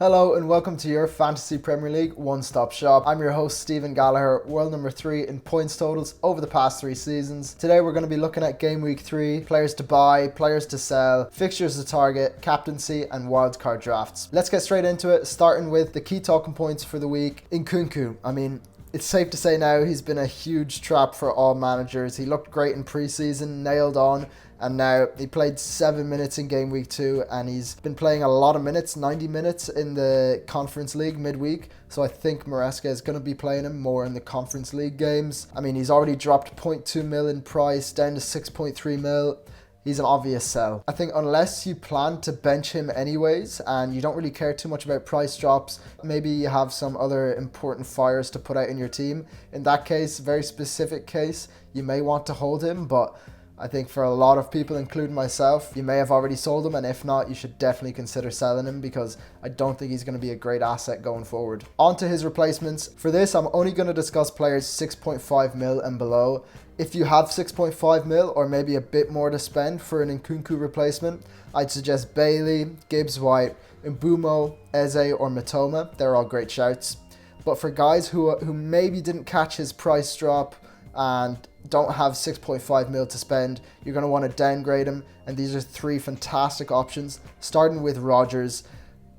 Hello and welcome to your Fantasy Premier League one-stop shop. I'm your host Stephen Gallagher, world number 3 in points totals over the past 3 seasons. Today we're going to be looking at Gameweek 3, players to buy, players to sell, fixtures to target, captaincy and wildcard drafts. Let's get straight into it, starting with the key talking points for the week. Nkunku, it's safe to say now he's been a huge trap for all managers. He looked great in pre-season, nailed on, and now he played 7 minutes in game week 2 and he's been playing a lot of minutes, 90 minutes in the Conference League midweek. So I think Maresca is going to be playing him more in the Conference League games. He's already dropped 0.2 mil in price down to 6.3 mil. He's an obvious sell. I think unless you plan to bench him anyways and you don't really care too much about price drops, maybe you have some other important fires to put out in your team. In that case, very specific case, you may want to hold him, but I think for a lot of people, including myself, you may have already sold him, and if not, you should definitely consider selling him because I don't think he's going to be a great asset going forward. On to his replacements. For this, I'm only going to discuss players 6.5 mil and below. If you have 6.5 mil or maybe a bit more to spend for an Nkunku replacement, I'd suggest Bailey, Gibbs White, Mbeumo, Eze or Matoma. They're all great shouts. But for guys who maybe didn't catch his price drop and don't have 6.5 mil to spend, you're going to want to downgrade him, and these are 3 fantastic options. Starting with Rodgers,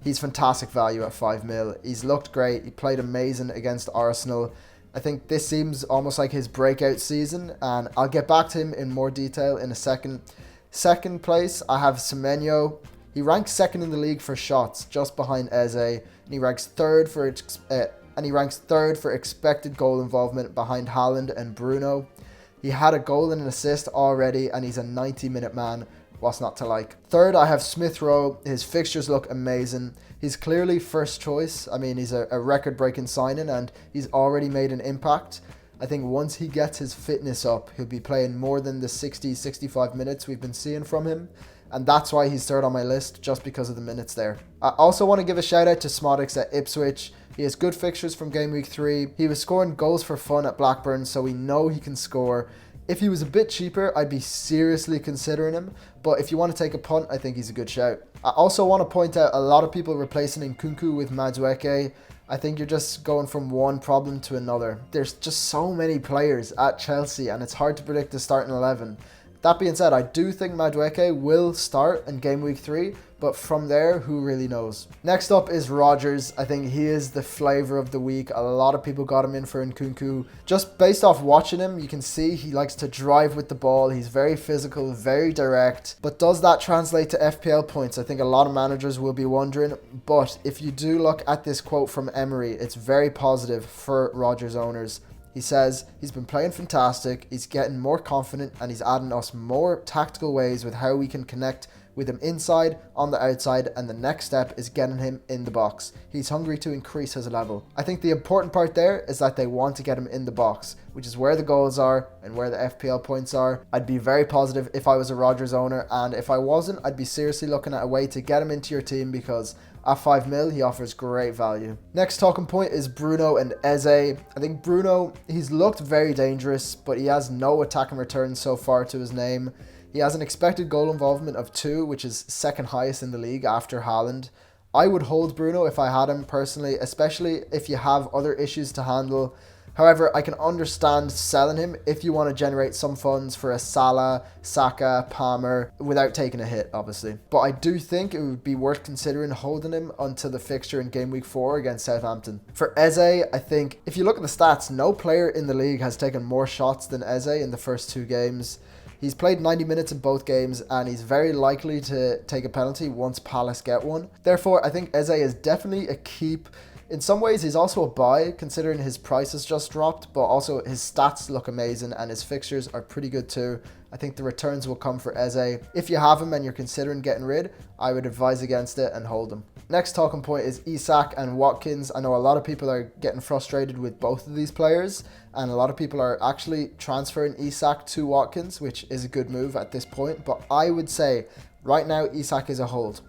he's fantastic value at 5 mil. He's looked great, he played amazing against Arsenal. I think this seems almost like his breakout season, and I'll get back to him in more detail in a second. Second place, I have Semenyo. He ranks 2nd in the league for shots, just behind Eze, and he ranks 3rd for expected goal involvement behind Haaland and Bruno. He had a goal and an assist already, and he's a 90-minute man. What's not to like? Third, I have Smith Rowe. His fixtures look amazing. He's clearly first choice. He's a record-breaking signing, and he's already made an impact. I think once he gets his fitness up, he'll be playing more than the 60-65 minutes we've been seeing from him. And that's why he's third on my list, just because of the minutes there. I also want to give a shout out to Smodix at Ipswich. He has good fixtures from game week 3. He was scoring goals for fun at Blackburn, so we know he can score. If he was a bit cheaper, I'd be seriously considering him. But if you want to take a punt, I think he's a good shout. I also want to point out a lot of people replacing Nkunku with Madueke. I think you're just going from one problem to another. There's just so many players at Chelsea, and it's hard to predict the starting 11. That being said, I do think Madueke will start in game week 3, but from there, who really knows? Next up is Rodgers. I think he is the flavour of the week. A lot of people got him in for Nkunku. Just based off watching him, you can see he likes to drive with the ball. He's very physical, very direct. But does that translate to FPL points? I think a lot of managers will be wondering. But if you do look at this quote from Emery, it's very positive for Rodgers owners. He says he's been playing fantastic, he's getting more confident, and he's adding us more tactical ways with how we can connect with him inside, on the outside, and the next step is getting him in the box. He's hungry to increase his level. I think the important part there is that they want to get him in the box, which is where the goals are and where the FPL points are. I'd be very positive if I was a Rodgers owner, and if I wasn't, I'd be seriously looking at a way to get him into your team because at 5 mil, he offers great value. Next talking point is Bruno and Eze. I think Bruno, he's looked very dangerous, but he has no attacking returns so far to his name. He has an expected goal involvement of 2, which is 2nd highest in the league after Haaland. I would hold Bruno if I had him personally, especially if you have other issues to handle. However, I can understand selling him if you want to generate some funds for a Salah, Saka, Palmer without taking a hit, obviously. But I do think it would be worth considering holding him until the fixture in game week 4 against Southampton. For Eze, I think if you look at the stats, no player in the league has taken more shots than Eze in the first 2 games. He's played 90 minutes in both games, and he's very likely to take a penalty once Palace get one. Therefore, I think Eze is definitely a keep. In some ways, he's also a buy, considering his price has just dropped, but also his stats look amazing and his fixtures are pretty good too. I think the returns will come for Eze. If you have him and you're considering getting rid, I would advise against it and hold him. Next talking point is Isak and Watkins. I know a lot of people are getting frustrated with both of these players, and a lot of people are actually transferring Isak to Watkins, which is a good move at this point, but I would say right now Isak is a hold.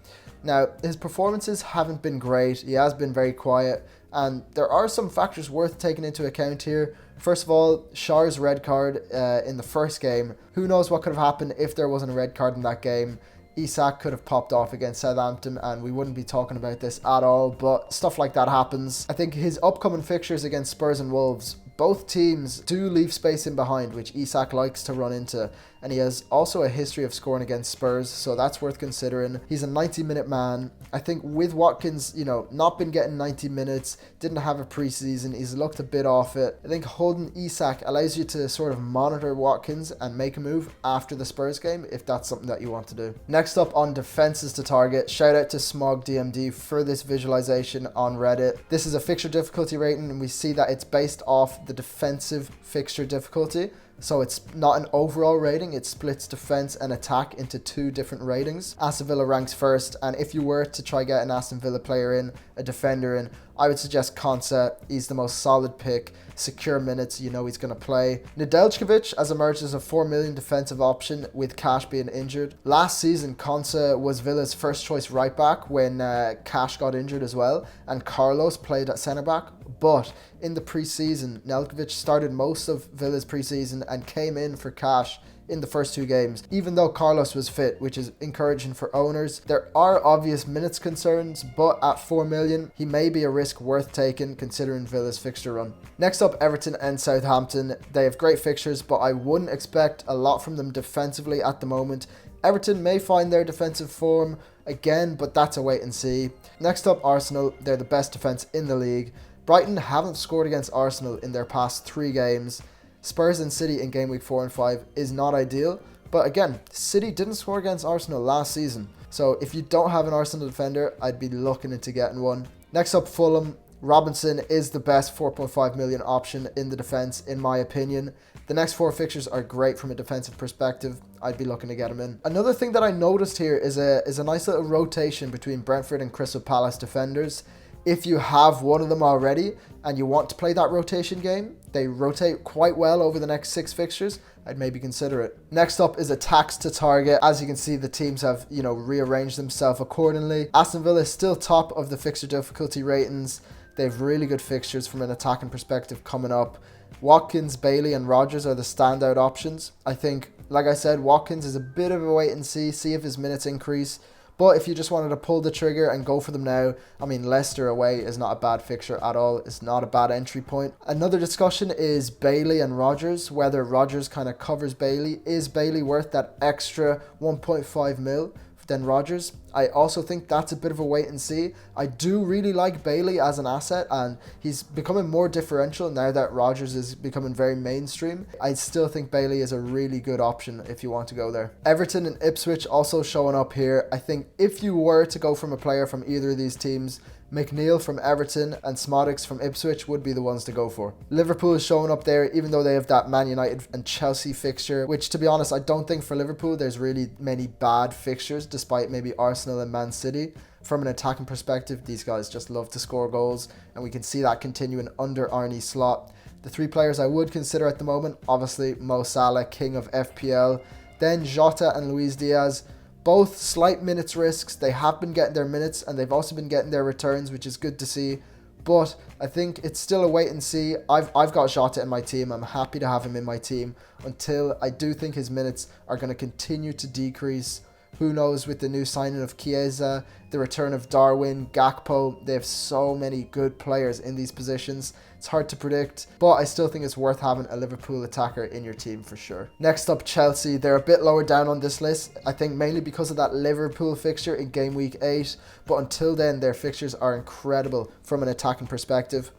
Now, his performances haven't been great. He has been very quiet, and there are some factors worth taking into account here. First of all, Schär's red card in the first game. Who knows what could have happened if there wasn't a red card in that game. Isak could have popped off against Southampton and we wouldn't be talking about this at all, but stuff like that happens. I think his upcoming fixtures against Spurs and Wolves, both teams do leave space in behind, which Isak likes to run into, and he has also a history of scoring against Spurs, so that's worth considering. He's a 90-minute man. I think with Watkins, not been getting 90 minutes, didn't have a preseason, he's looked a bit off it. I think holding Isak allows you to sort of monitor Watkins and make a move after the Spurs game, if that's something that you want to do. Next up on defenses to target, shout out to Smog DMD for this visualization on Reddit. This is a fixture difficulty rating, and we see that it's based off the defensive fixture difficulty. So it's not an overall rating, it splits defense and attack into two different ratings. Aston Villa ranks first, and if you were to try get an Aston Villa player in, a defender in, I would suggest Konsa. He's the most solid pick, secure minutes, he's going to play. Nedeljkovic has emerged as a 4 million defensive option with Cash being injured. Last season, Konsa was Villa's first choice right back when Cash got injured as well, and Carlos played at centre back. But in the preseason, Nedeljkovic started most of Villa's preseason and came in for Cash in the first two games, even though Carlos was fit, which is encouraging for owners. There are obvious minutes concerns, but at 4 million, he may be a risk worth taking considering Villa's fixture run. Next up, Everton and Southampton. They have great fixtures, but I wouldn't expect a lot from them defensively at the moment. Everton may find their defensive form again, but that's a wait and see. Next up, Arsenal. They're the best defense in the league. Brighton haven't scored against Arsenal in their past 3 games. Spurs and City in game week 4 and 5 is not ideal, but again, City didn't score against Arsenal last season. So if you don't have an Arsenal defender, I'd be looking into getting one. Next up, Fulham. Robinson is the best 4.5 million option in the defense, in my opinion. The next 4 fixtures are great from a defensive perspective. I'd be looking to get him in. Another thing that I noticed here is a nice little rotation between Brentford and Crystal Palace defenders. If you have one of them already and you want to play that rotation game, they rotate quite well over the next 6 fixtures, I'd maybe consider it. Next up is attacks to target. As you can see, the teams have, rearranged themselves accordingly. Aston Villa is still top of the fixture difficulty ratings. They have really good fixtures from an attacking perspective coming up. Watkins, Bailey and Rodgers are the standout options. I think, like I said, Watkins is a bit of a wait and see if his minutes increase. But if you just wanted to pull the trigger and go for them now, Leicester away is not a bad fixture at all. It's not a bad entry point. Another discussion is Bailey and Rodgers, whether Rodgers kind of covers Bailey. Is Bailey worth that extra 1.5 mil than Rodgers? I also think that's a bit of a wait and see. I do really like Bailey as an asset, and he's becoming more differential now that Rodgers is becoming very mainstream. I still think Bailey is a really good option if you want to go there. Everton and Ipswich also showing up here. I think if you were to go from a player from either of these teams, McNeil from Everton and Smodics from Ipswich would be the ones to go for. Liverpool is showing up there, even though they have that Man United and Chelsea fixture, which, to be honest, I don't think for Liverpool there's really many bad fixtures, despite maybe Arsenal and Man City. From an attacking perspective, these guys just love to score goals, and we can see that continuing under Arne Slot. The 3 players I would consider at the moment, obviously Mo Salah, king of FPL, then Jota and Luis Diaz. Both slight minutes risks. They have been getting their minutes and they've also been getting their returns, which is good to see. But I think it's still a wait and see. I've got Jota in my team. I'm happy to have him in my team until I do think his minutes are going to continue to decrease. Who knows, with the new signing of Chiesa, the return of Darwin, Gakpo, they have so many good players in these positions. It's hard to predict, but I still think it's worth having a Liverpool attacker in your team for sure. Next up, Chelsea. They're a bit lower down on this list, I think mainly because of that Liverpool fixture in game week 8, but until then, their fixtures are incredible from an attacking perspective.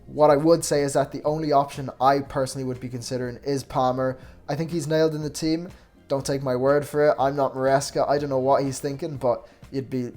What I would say is that the only option I personally would be considering is Palmer. I think he's nailed in the team. Don't take my word for it. I'm not Maresca. I don't know what he's thinking, but you'd be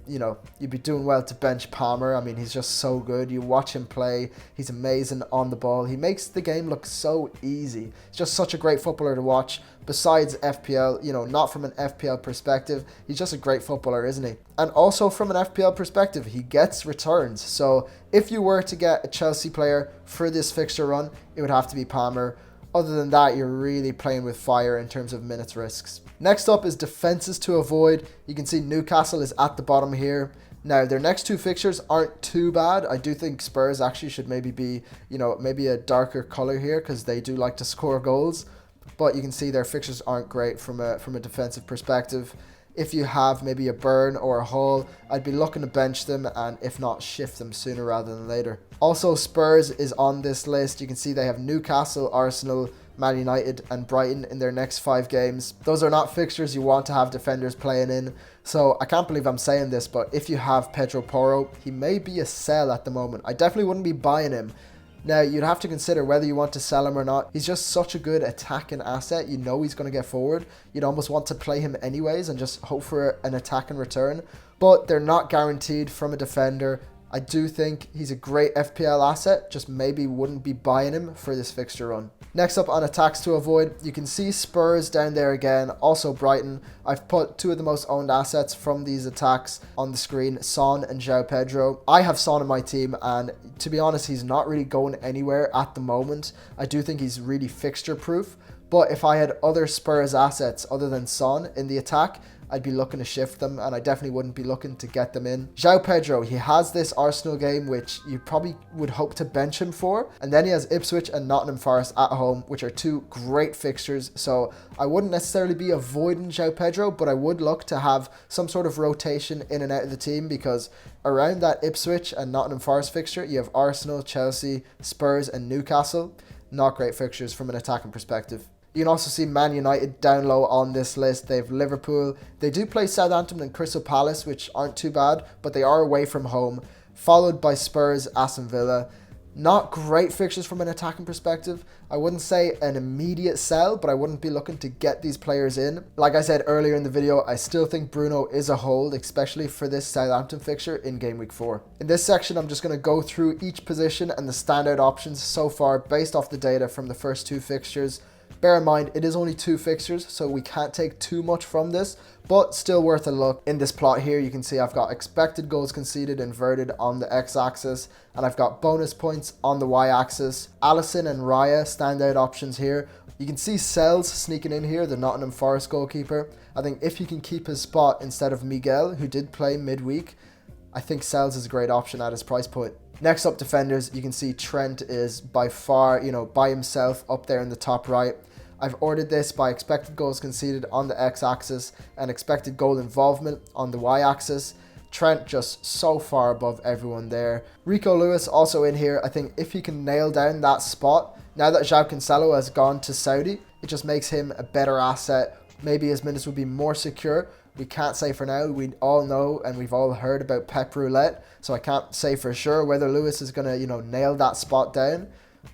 doing well to bench Palmer. He's just so good. You watch him play. He's amazing on the ball. He makes the game look so easy. He's just such a great footballer to watch. Besides FPL, not from an FPL perspective, he's just a great footballer, isn't he? And also from an FPL perspective, he gets returns. So if you were to get a Chelsea player for this fixture run, it would have to be Palmer. Other than that, you're really playing with fire in terms of minutes risks. Next up is defenses to avoid. You can see Newcastle is at the bottom here. Now, their next 2 fixtures aren't too bad. I do think Spurs actually should maybe be, maybe a darker colour here because they do like to score goals. But you can see their fixtures aren't great from a defensive perspective. if you have maybe a Burn or a Hull, I'd be looking to bench them, and if not, shift them sooner rather than later. Also, Spurs is on this list. You can see they have Newcastle, Arsenal, Man United and Brighton in their next 5 games. Those are not fixtures you want to have defenders playing in. So I can't believe I'm saying this, but if you have Pedro Porro, he may be a sell at the moment. I definitely wouldn't be buying him. Now, you'd have to consider whether you want to sell him or not. He's just such a good attacking asset. You know he's going to get forward. You'd almost want to play him anyways and just hope for an attacking return. But they're not guaranteed from a defender. I do think he's a great FPL asset, just maybe wouldn't be buying him for this fixture run. Next up on attacks to avoid, you can see Spurs down there again, also Brighton. I've put 2 of the most owned assets from these attacks on the screen, Son and João Pedro. I have Son in my team, and to be honest, he's not really going anywhere at the moment. I do think he's really fixture proof, but if I had other Spurs assets other than Son in the attack, I'd be looking to shift them, and I definitely wouldn't be looking to get them in. João Pedro, he has this Arsenal game, which you probably would hope to bench him for. And then he has Ipswich and Nottingham Forest at home, which are 2 great fixtures. So I wouldn't necessarily be avoiding João Pedro, but I would look to have some sort of rotation in and out of the team, because around that Ipswich and Nottingham Forest fixture, you have Arsenal, Chelsea, Spurs and Newcastle. Not great fixtures from an attacking perspective. You can also see Man United down low on this list. They have Liverpool. They do play Southampton and Crystal Palace, which aren't too bad, but they are away from home. Followed by Spurs, Aston Villa. Not great fixtures from an attacking perspective. I wouldn't say an immediate sell, but I wouldn't be looking to get these players in. Like I said earlier in the video, I still think Bruno is a hold, especially for this Southampton fixture in Game Week 4. In this section, I'm just going to go through each position and the standout options so far based off the data from the first 2 fixtures. Bear in mind, it is only 2 fixtures, so we can't take too much from this, but still worth a look. In this plot here, you can see I've got expected goals conceded inverted on the x-axis, and I've got bonus points on the y-axis. Alisson and Raya, standout options here. You can see Sells sneaking in here, the Nottingham Forest goalkeeper. I think if he can keep his spot instead of Miguel, who did play midweek, I think Sells is a great option at his price point. Next up, defenders, you can see Trent is by far, by himself up there in the top right. I've ordered this by expected goals conceded on the x-axis and expected goal involvement on the y-axis. Trent just so far above everyone there. Rico Lewis also in here. I think if he can nail down that spot, now that João Cancelo has gone to Saudi, it just makes him a better asset. Maybe his minutes will be more secure. We can't say for now. We all know and we've all heard about Pep Roulette, so I can't say for sure whether Lewis is going to, nail that spot down.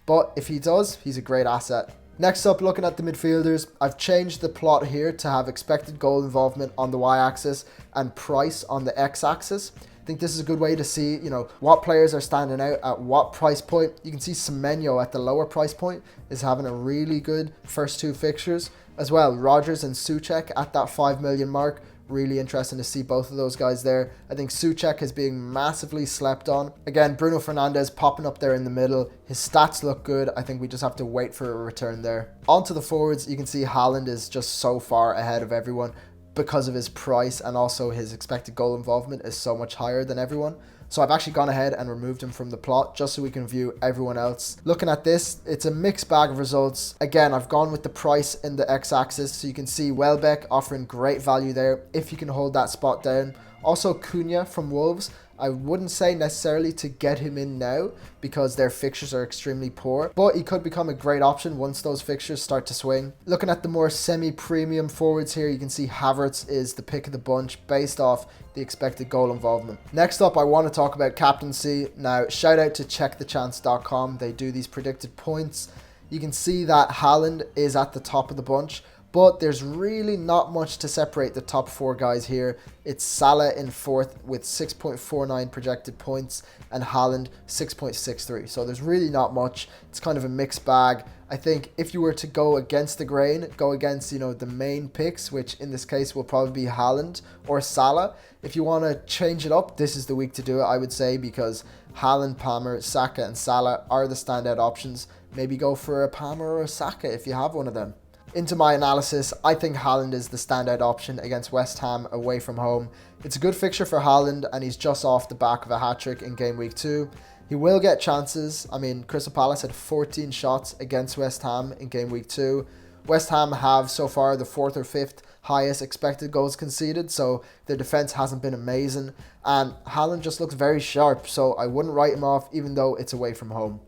But if he does, he's a great asset. Next up, looking at the midfielders, I've changed the plot here to have expected goal involvement on the y-axis and price on the x-axis. I think this is a good way to see, what players are standing out at what price point. You can see Semenyo at the lower price point is having a really good first 2 fixtures. As well, Rodgers and Souček at that 5 million mark. Really interesting to see both of those guys there. I think Souček is being massively slept on. Again, Bruno Fernandes popping up there in the middle. His stats look good. I think we just have to wait for a return there. On to the forwards, you can see Haaland is just so far ahead of everyone because of his price, and also his expected goal involvement is so much higher than everyone. So I've actually gone ahead and removed him from the plot just so we can view everyone else. Looking at this, it's a mixed bag of results. Again, I've gone with the price in the x-axis, so you can see Welbeck offering great value there if you can hold that spot down. Also Cunha from Wolves, I wouldn't say necessarily to get him in now because their fixtures are extremely poor, but he could become a great option once those fixtures start to swing. Looking at the more semi-premium forwards here, you can see Havertz is the pick of the bunch based off the expected goal involvement. Next up, I want to talk about captaincy. Now, shout out to checkthechance.com. They do these predicted points. You can see that Haaland is at the top of the bunch, but there's really not much to separate the top 4 guys here. It's Salah in 4th with 6.49 projected points and Haaland 6.63. So there's really not much. It's kind of a mixed bag. I think if you were to go against the grain, go against, the main picks, which in this case will probably be Haaland or Salah. If you want to change it up, this is the week to do it, I would say, because Haaland, Palmer, Saka and Salah are the standout options. Maybe go for a Palmer or a Saka if you have one of them. Into my analysis, I think Haaland is the standout option against West Ham away from home. It's a good fixture for Haaland, and he's just off the back of a hat-trick in Game Week 2. He will get chances. I mean, Crystal Palace had 14 shots against West Ham in Game Week 2. West Ham have so far the 4th or 5th highest expected goals conceded, so their defense hasn't been amazing. And Haaland just looks very sharp, so I wouldn't write him off even though it's away from home.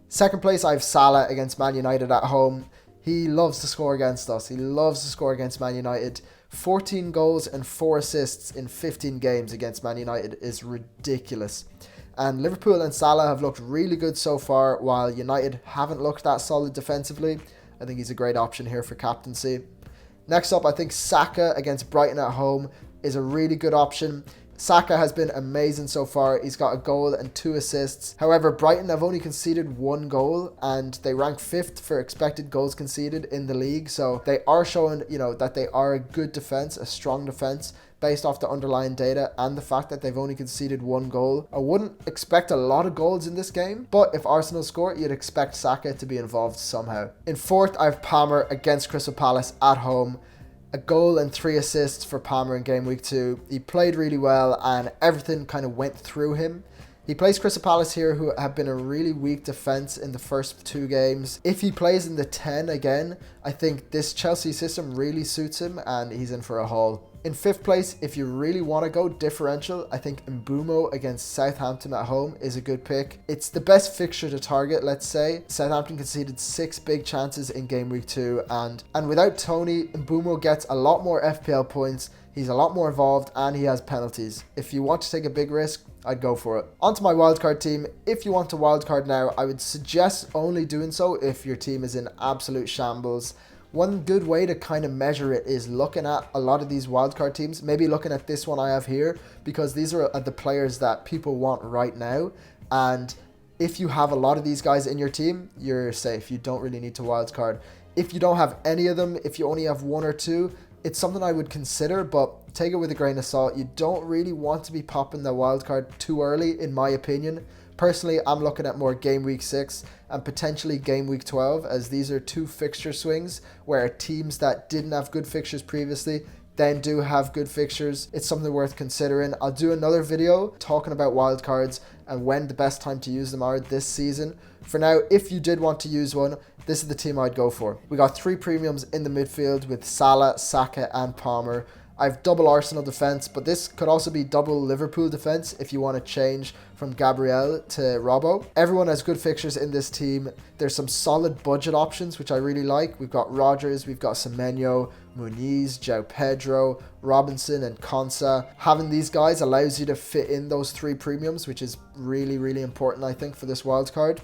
Second place, I have Salah against Man United at home. He loves to score against us. He loves to score against Man United. 14 goals and 4 assists in 15 games against Man United is ridiculous. And Liverpool and Salah have looked really good so far, while United haven't looked that solid defensively. I think he's a great option here for captaincy. Next up, I think Saka against Brighton at home is a really good option. Saka has been amazing so far. He's got a goal and 2 assists. However, Brighton have only conceded 1 goal and they rank 5th for expected goals conceded in the league. So they are showing, that they are a good defense, a strong defense based off the underlying data and the fact that they've only conceded 1 goal. I wouldn't expect a lot of goals in this game, but if Arsenal score, you'd expect Saka to be involved somehow. In fourth, I have Palmer against Crystal Palace at home. A goal and 3 assists for Palmer in game week 2. He played really well and everything kind of went through him. He plays Crystal Palace here, who have been a really weak defence in the first 2 games. If he plays in the 10 again, I think this Chelsea system really suits him and he's in for a haul. In 5th place, if you really want to go differential, I think Mbeumo against Southampton at home is a good pick. It's the best fixture to target, let's say. Southampton conceded 6 big chances in game week 2, and without Tony, Mbeumo gets a lot more FPL points. He's a lot more involved and he has penalties. If you want to take a big risk, I'd go for it. Onto my wildcard team. If you want to wildcard now, I would suggest only doing so if your team is in absolute shambles. One good way to kind of measure it is looking at a lot of these wildcard teams, maybe looking at this one I have here, because these are the players that people want right now. And if you have a lot of these guys in your team, you're safe. You don't really need to wildcard. If you don't have any of them, if you only have 1 or 2, it's something I would consider, but take it with a grain of salt. You don't really want to be popping the wildcard too early, in my opinion. Personally, I'm looking at more game week 6 and potentially game week 12, as these are 2 fixture swings where teams that didn't have good fixtures previously then do have good fixtures. It's something worth considering. I'll do another video talking about wildcards and when the best time to use them are this season. For now, if you did want to use one, this is the team I'd go for. We got 3 premiums in the midfield with Salah, Saka and Palmer. I have double Arsenal defence, but this could also be double Liverpool defence if you want to change from Gabriel to Robbo. Everyone has good fixtures in this team. There's some solid budget options, which I really like. We've got Rodgers, we've got Semenyo, Muniz, João Pedro, Robinson and Konsa. Having these guys allows you to fit in those 3 premiums, which is really, really important, I think, for this wildcard.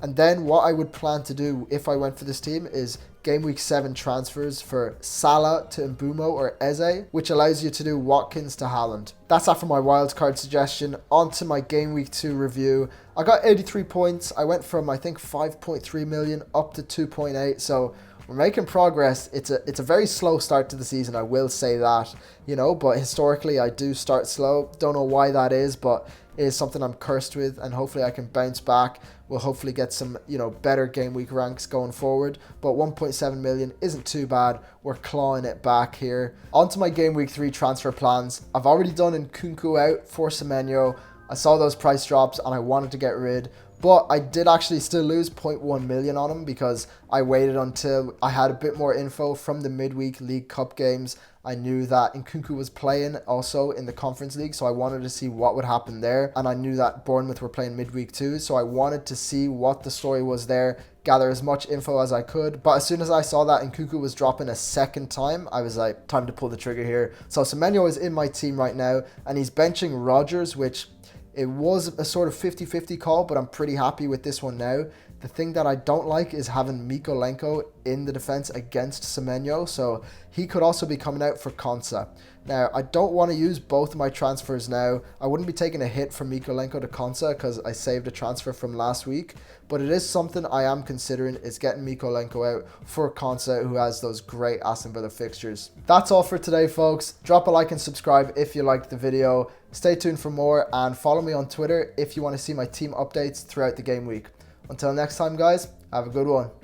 And then what I would plan to do if I went for this team is game week 7 transfers for Salah to Mbeumo or Eze, which allows you to do Watkins to Haaland. That's that for my wildcard suggestion. On to my game week 2 review. I got 83 points. I went from, I think, 5.3 million up to 2.8. So we're making progress. It's a very slow start to the season, I will say that, but historically I do start slow. Don't know why that is, but it is something I'm cursed with, and hopefully I can bounce back. We'll hopefully get some, better game week ranks going forward, but 1.7 million isn't too bad. We're clawing it back here. On to my game week 3 transfer plans. I've already done Nkunku out for Semenyo. I saw those price drops and I wanted to get rid, but I did actually still lose 0.1 million on him because I waited until I had a bit more info from the midweek League Cup games. I knew that Nkunku was playing also in the Conference League, so I wanted to see what would happen there. And I knew that Bournemouth were playing midweek too, so I wanted to see what the story was there, gather as much info as I could. But as soon as I saw that Nkunku was dropping a second time, I was like, time to pull the trigger here. So Semenyo is in my team right now, and he's benching Rodgers, which it was a sort of 50-50 call, but I'm pretty happy with this one now. The thing that I don't like is having Mykolenko in the defense against Semenyo, so he could also be coming out for Konsa. Now, I don't want to use both of my transfers now. I wouldn't be taking a hit from Mykolenko to Konsa because I saved a transfer from last week, but it is something I am considering, is getting Mykolenko out for Konsa, who has those great Aston Villa fixtures. That's all for today, folks. Drop a like and subscribe if you liked the video. Stay tuned for more and follow me on Twitter if you want to see my team updates throughout the game week. Until next time, guys, have a good one.